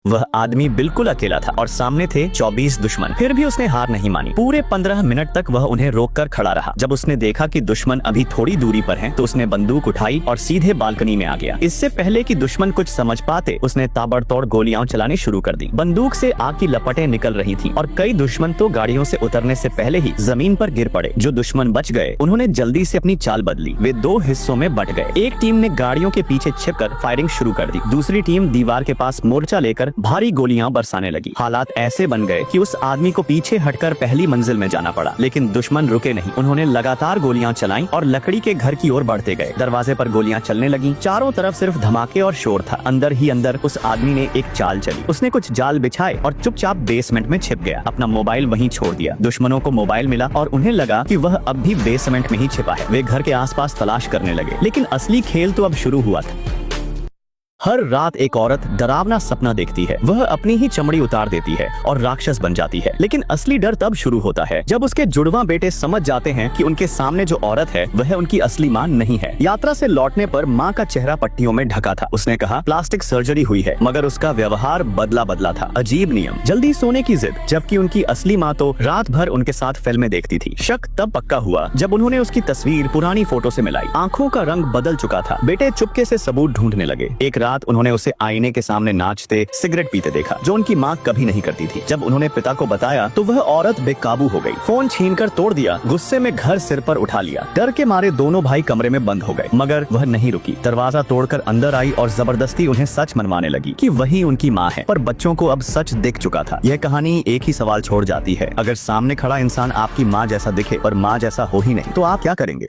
वह आदमी बिल्कुल अकेला था और सामने थे 24 दुश्मन। फिर भी उसने हार नहीं मानी। पूरे 15 मिनट तक वह उन्हें रोककर खड़ा रहा। जब उसने देखा कि दुश्मन अभी थोड़ी दूरी पर हैं, तो उसने बंदूक उठाई और सीधे बालकनी में आ गया। इससे पहले कि दुश्मन कुछ समझ पाते, उसने ताबड़तोड़ गोलियां चलानी शुरू कर दी। बंदूक से आग की लपटें निकल रही थी और कई दुश्मन तो गाड़ियों से उतरने से पहले ही जमीन पर गिर पड़े। जो दुश्मन बच गए, उन्होंने जल्दी से अपनी चाल बदली। वे दो हिस्सों में बट गए। एक टीम ने गाड़ियों के पीछे छिपकर फायरिंग शुरू कर दी। दूसरी टीम दीवार के पास मोर्चा लेकर भारी गोलियां बरसाने लगी। हालात ऐसे बन गए कि उस आदमी को पीछे हटकर पहली मंजिल में जाना पड़ा, लेकिन दुश्मन रुके नहीं। उन्होंने लगातार गोलियां चलाई और लकड़ी के घर की ओर बढ़ते गए। दरवाजे पर गोलियां चलने लगी। चारों तरफ सिर्फ धमाके और शोर था। अंदर ही अंदर उस आदमी ने एक चाल चली। उसने कुछ जाल बिछाए और चुपचाप बेसमेंट में छिप गया। अपना मोबाइल वहीं छोड़ दिया। दुश्मनों को मोबाइल मिला और उन्हें लगा कि वह अब भी बेसमेंट में ही छिपा है। वे घर के आसपास तलाश करने लगे, लेकिन असली खेल तो अब शुरू हुआ था। हर रात एक औरत डरावना सपना देखती है। वह अपनी ही चमड़ी उतार देती है और राक्षस बन जाती है। लेकिन असली डर तब शुरू होता है जब उसके जुड़वा बेटे समझ जाते हैं कि उनके सामने जो औरत है वह उनकी असली मां नहीं है। यात्रा से लौटने पर मां का चेहरा पट्टियों में ढका था। उसने कहा प्लास्टिक सर्जरी हुई है, मगर उसका व्यवहार बदला बदला था। अजीब नियम, जल्दी सोने की जिद, जबकि उनकी असली मां तो रात भर उनके साथ फिल्में देखती थी। शक तब पक्का हुआ जब उन्होंने उसकी तस्वीर पुरानी फोटो से मिलाई। आंखों का रंग बदल चुका था। बेटे चुपके से सबूत ढूंढने लगे। एक रात उन्होंने उसे आईने के सामने नाचते, सिगरेट पीते देखा, जो उनकी मां कभी नहीं करती थी। जब उन्होंने पिता को बताया तो वह औरत बेकाबू हो गई। फोन छीनकर तोड़ दिया। गुस्से में घर सिर पर उठा लिया। डर के मारे दोनों भाई कमरे में बंद हो गए, मगर वह नहीं रुकी। दरवाजा तोड़कर अंदर आई और जबरदस्ती उन्हें सच मनवाने लगी कि वही उनकी मां है। पर बच्चों को अब सच दिख चुका था। यह कहानी एक ही सवाल छोड़ जाती है, अगर सामने खड़ा इंसान आपकी मां जैसा दिखे पर मां जैसा हो ही नहीं, तो आप क्या करेंगे?